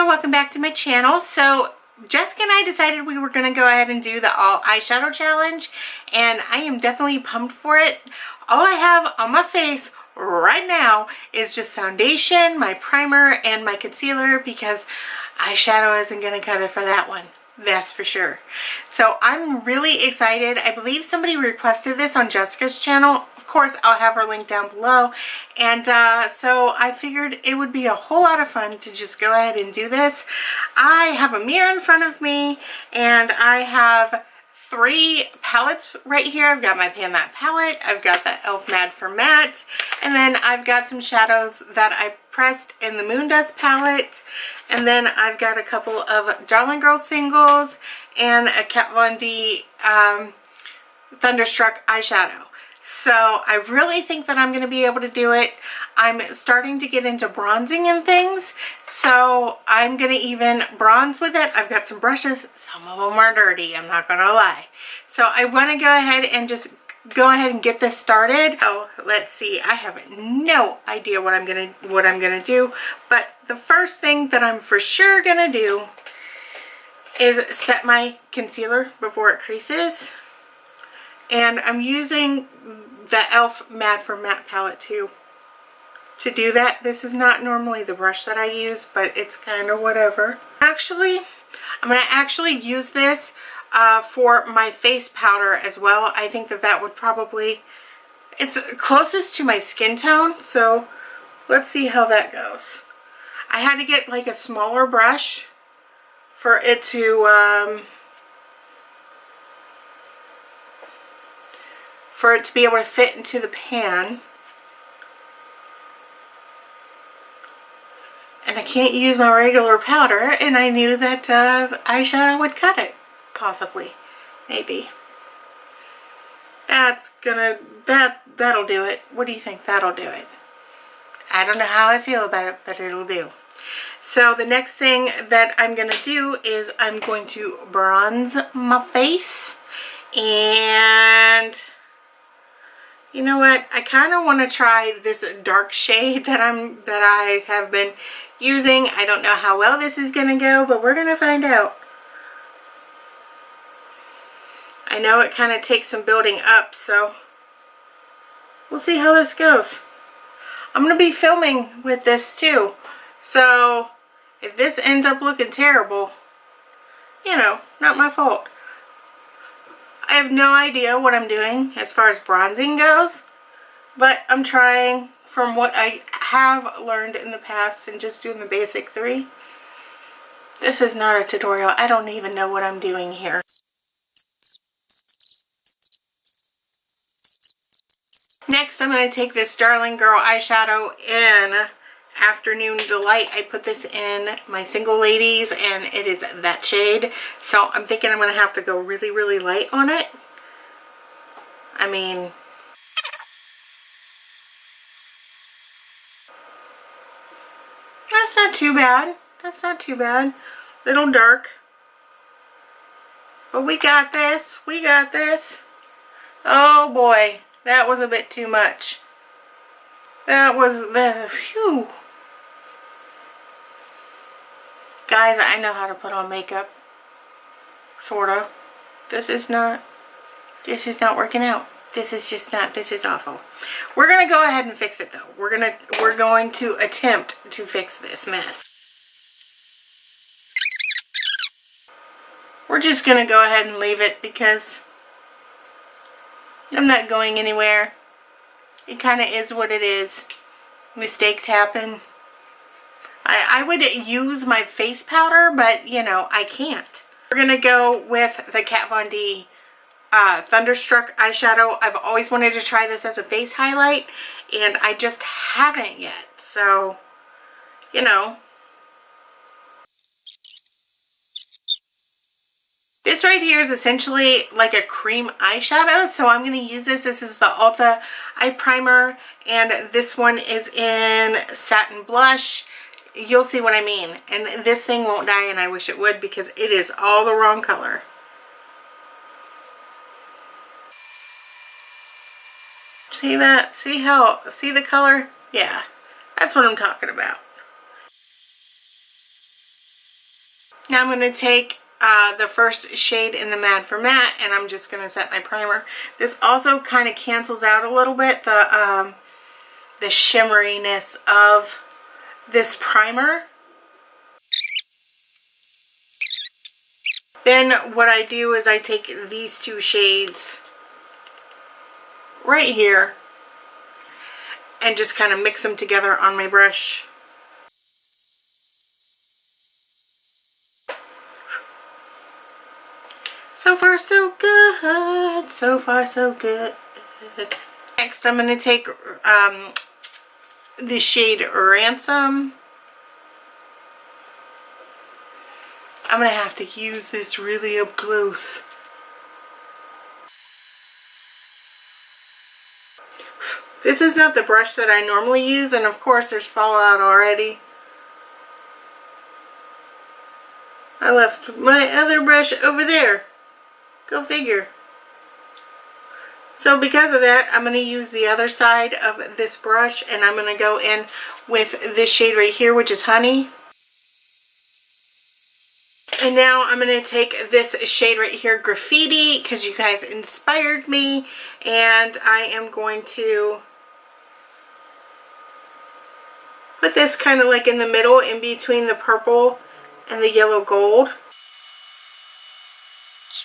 welcome back to my channel. So Jessica and I decided we were going to go ahead and do the all eyeshadow challenge, and I am definitely pumped for it. All I have on my face right now is just foundation, my primer, and my concealer, because eyeshadow isn't going to cut it for that one. That's for sure. So I'm really excited. I believe somebody requested this on Jessica's channel. Of course, I'll have her link down below. And so I figured it would be a whole lot of fun to just go ahead and do this. I have a mirror in front of me, and I have 3 palettes right here. I've got my Pan Matte palette, I've got the e.l.f. Matte for Matte, and then I've got some shadows that I pressed in the Moon Dust palette, and then I've got a couple of Darling Girl singles and a Kat Von D Thunderstruck eyeshadow. So I really think that I'm going to be able to do it. I'm starting to get into bronzing and things, so I'm going to even bronze with it. I've got some brushes. Some of them are dirty, I'm not going to lie. So I want to go ahead and just go ahead and get this started. Oh, let's see. I have no idea what I'm gonna do, but the first thing that I'm for sure gonna do is set my concealer before it creases. And I'm using the e.l.f. Matte for Matte palette to do that. This is not normally the brush that I use, but it's kind of whatever. Actually, I'm going to actually use this for my face powder as well. I think that that would probably, it's closest to my skin tone, so let's see how that goes. I had to get like a smaller brush for it to be able to fit into the pan. And I can't use my regular powder, and I knew that eyeshadow would cut it. Possibly. Maybe. That'll do it. What do you think? That'll do it. I don't know how I feel about it, but it'll do. So the next thing that I'm going to do is I'm going to bronze my face. And you know what? I kind of want to try this dark shade that I have been using. I don't know how well this is going to go, but we're going to find out. I know it kind of takes some building up, so we'll see how this goes. I'm going to be filming with this too, so if this ends up looking terrible, you know, not my fault. I have no idea what I'm doing as far as bronzing goes, but I'm trying from what I have learned in the past and just doing the basic 3. This is not a tutorial. I don't even know what I'm doing here. Next, I'm going to take this Darling Girl eyeshadow in Afternoon Delight. I put this in my Single Ladies, and it is that shade. So I'm thinking I'm going to have to go really, really light on it. I mean, that's not too bad. That's not too bad. Little dark. But we got this. We got this. Oh boy. That was a bit too much. That was the phew. Guys, I know how to put on makeup. Sorta. This is not working out. This is just not, this is awful. We're gonna go ahead and fix it though. We're going to attempt to fix this mess. We're just gonna go ahead and leave it because I'm not going anywhere. It kind of is what it is. Mistakes happen. I would use my face powder, but you know, I can't. We're going to go with the Kat Von D Thunderstruck eyeshadow. I've always wanted to try this as a face highlight, and I just haven't yet. So, you know. This right here is essentially like a cream eyeshadow, so I'm going to use this. This is the Ulta Eye Primer, and this one is in Satin Blush. You'll see what I mean. And this thing won't die, and I wish it would, because it is all the wrong color. See that? See the color? Yeah, that's what I'm talking about. Now I'm going to take the first shade in the Mad for Matte, and I'm just going to set my primer. This also kind of cancels out a little bit the shimmeriness of this primer. Then what I do is I take these two shades right here and just kind of mix them together on my brush. So far so good, so far so good. Next I'm going to take the shade Ransom. I'm going to have to use this really up close. This is not the brush that I normally use, and of course there's fallout already. I left my other brush over there. Go figure. So because of that, I'm going to use the other side of this brush, and I'm going to go in with this shade right here, which is Honey. And now I'm going to take this shade right here, Graffiti, because you guys inspired me, and I am going to put this kind of like in the middle, in between the purple and the yellow gold.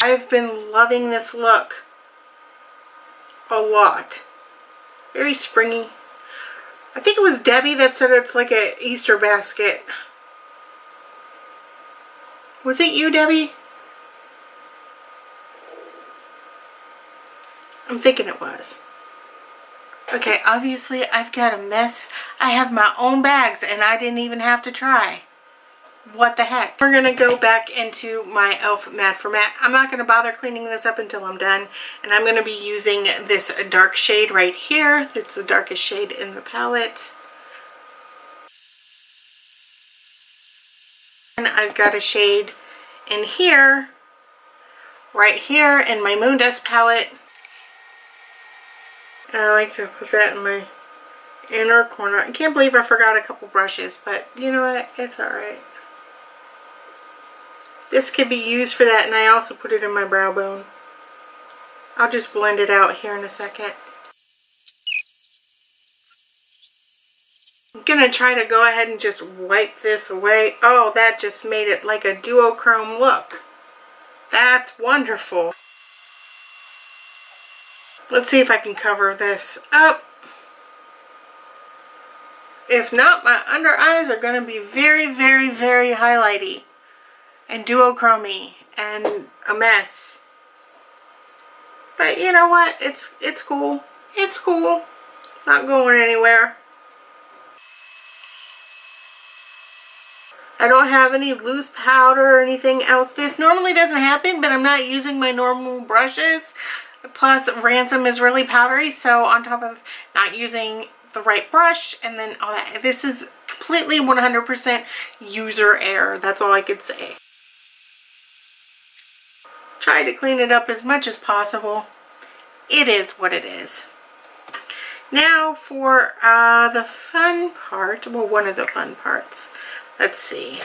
I've been loving this look a lot. Very springy. I think it was Debbie that said it's like an Easter basket. Was it you, Debbie? I'm thinking it was. Okay, obviously I've got a mess. I have my own bags and I didn't even have to try. What the heck? We're going to go back into my e.l.f. Mad for Matte. I'm not going to bother cleaning this up until I'm done. And I'm going to be using this dark shade right here. It's the darkest shade in the palette. And I've got a shade in here, right here in my Moon Dust palette. And I like to put that in my inner corner. I can't believe I forgot a couple brushes, but you know what? It's alright. This could be used for that, and I also put it in my brow bone. I'll just blend it out here in a second. I'm going to try to go ahead and just wipe this away. Oh, that just made it like a duochrome look. That's wonderful. Let's see if I can cover this up. If not, my under eyes are going to be very, very, very highlighty and duochrome-y and a mess. But you know what? It's cool. It's cool. Not going anywhere. I don't have any loose powder or anything else. This normally doesn't happen, but I'm not using my normal brushes. Plus, Ransom is really powdery, so on top of not using the right brush and then all that, this is completely 100% user error. That's all I could say. Try to clean it up as much as possible. It is what it is. Now for the fun part, well, one of the fun parts. Let's see.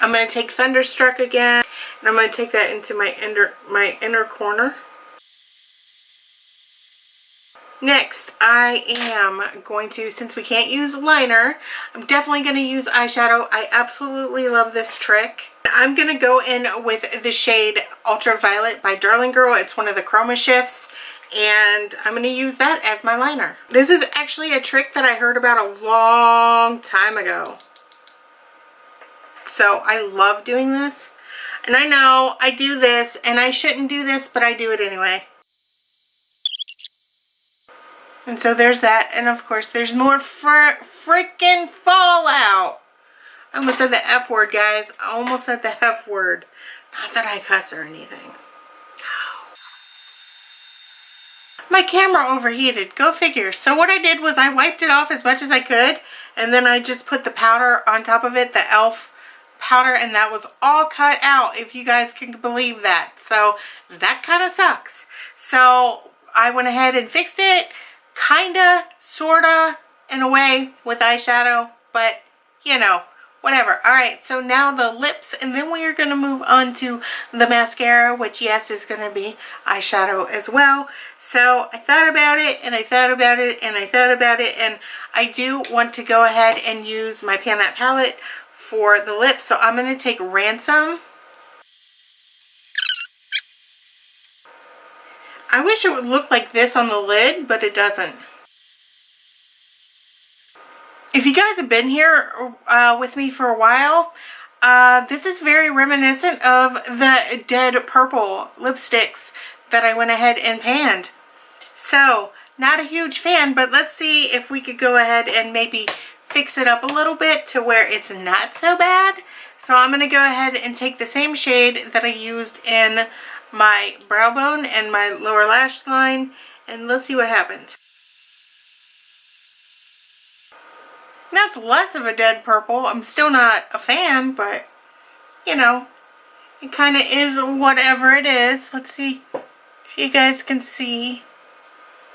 I'm going to take Thunderstruck again, and I'm going to take that into my inner corner. Next, I am going to, since we can't use liner, I'm definitely going to use eyeshadow. I absolutely love this trick. I'm going to go in with the shade Ultraviolet by Darling Girl. It's one of the chroma shifts, and I'm going to use that as my liner. This is actually a trick that I heard about a long time ago. So I love doing this. And I know I do this, and I shouldn't do this, but I do it anyway. And so there's that, and of course there's more freaking fallout. I almost said the F word, guys. I almost said the F word. Not that I cuss or anything. No. My camera overheated. Go figure. So what I did was I wiped it off as much as I could, and then I just put the powder on top of it, the e.l.f. powder, and that was all cut out, if you guys can believe that. So that kind of sucks. So I went ahead and fixed it. Kinda, sorta, in a way, with eyeshadow, but you know, whatever. All right, so now the lips, and then we are going to move on to the mascara, which yes is going to be eyeshadow as well. So I thought about it, and I thought about it, and I thought about it, and I do want to go ahead and use my Pan That palette for the lips. So I'm going to take Ransom. I wish it would look like this on the lid, but it doesn't. If you guys have been here with me for a while, this is very reminiscent of the Dead Purple lipsticks that I went ahead and panned. So, not a huge fan, but let's see if we could go ahead and maybe fix it up a little bit to where it's not so bad. So I'm going to go ahead and take the same shade that I used in my brow bone and my lower lash line, and let's see what happens. That's less of a dead purple. I'm still not a fan, but you know, it kind of is whatever it is. Let's see if you guys can see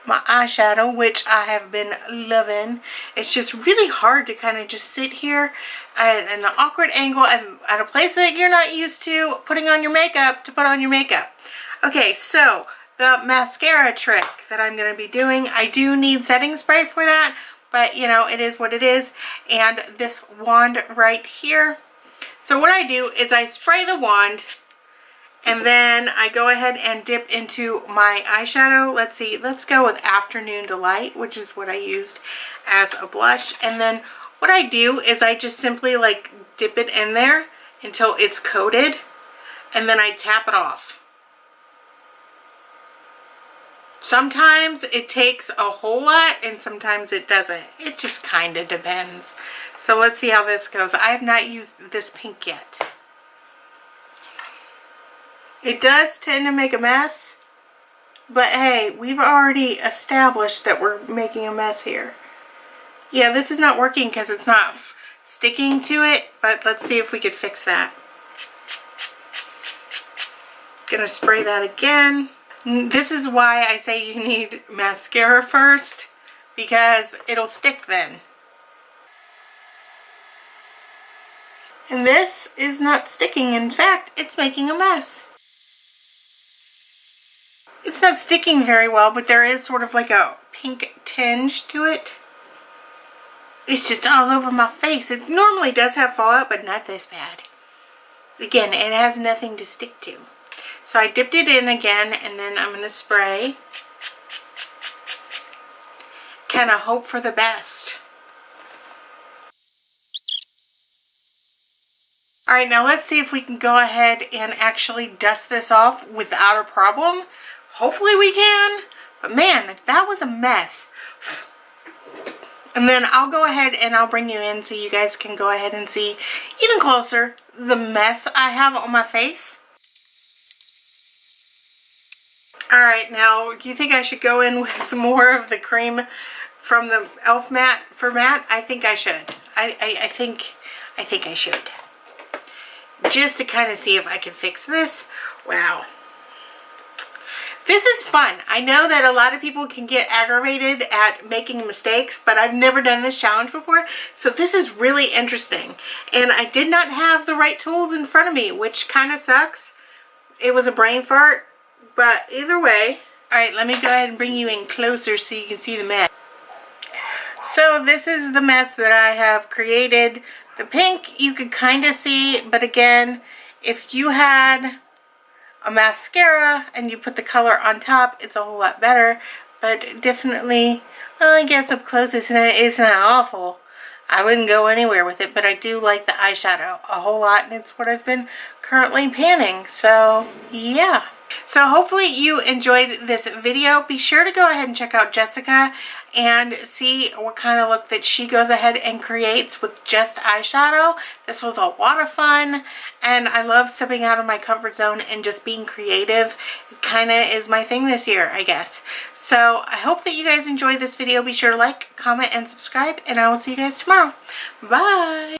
my eyeshadow, which I have been loving. It's just really hard to kind of just sit here at an awkward angle at a place that you're not used to putting on your makeup to put on your makeup. Okay, so the mascara trick that I'm going to be doing, I do need setting spray for that, but you know, it is what it is. And this wand right here. So what I do is I spray the wand, and then I go ahead and dip into my eyeshadow. Let's see, let's go with Afternoon Delight, which is what I used as a blush. And then what I do is I just simply like dip it in there until it's coated, and then I tap it off. Sometimes it takes a whole lot and sometimes it doesn't. It just kind of depends. So let's see how this goes. I have not used this pink yet. It does tend to make a mess, but hey, we've already established that we're making a mess here. Yeah, this is not working because it's not sticking to it, but let's see if we could fix that. Gonna spray that again. This is why I say you need mascara first, because it'll stick then. And this is not sticking. In fact, it's making a mess. It's not sticking very well, but there is sort of like a pink tinge to it. It's just all over my face. It normally does have fallout, but not this bad. Again, it has nothing to stick to. So I dipped it in again, and then I'm going to spray. Kind of hope for the best. Alright, now let's see if we can go ahead and actually dust this off without a problem. Hopefully we can, but man, that was a mess. And then I'll go ahead and I'll bring you in so you guys can go ahead and see even closer the mess I have on my face. Alright, now do you think I should go in with more of the cream from the e.l.f. matte for matte? I think I should. I think I should. Just to kind of see if I can fix this. Wow. This is fun. I know that a lot of people can get aggravated at making mistakes, but I've never done this challenge before, so this is really interesting. And I did not have the right tools in front of me, which kind of sucks. It was a brain fart, but either way. Alright, let me go ahead and bring you in closer so you can see the mess. So this is the mess that I have created. The pink you could kind of see, but again, if you had a mascara and you put the color on top, it's a whole lot better. But definitely, well, I guess up close it's not awful. I wouldn't go anywhere with it, but I do like the eyeshadow a whole lot, and it's what I've been currently panning. So yeah. So hopefully you enjoyed this video. Be sure to go ahead and check out Jessica and see what kind of look that she goes ahead and creates with just eyeshadow. This was a lot of fun, and I love stepping out of my comfort zone and just being creative. It kind of is my thing this year, I guess. So I hope that you guys enjoyed this video. Be sure to like, comment, and subscribe, and I will see you guys tomorrow. Bye!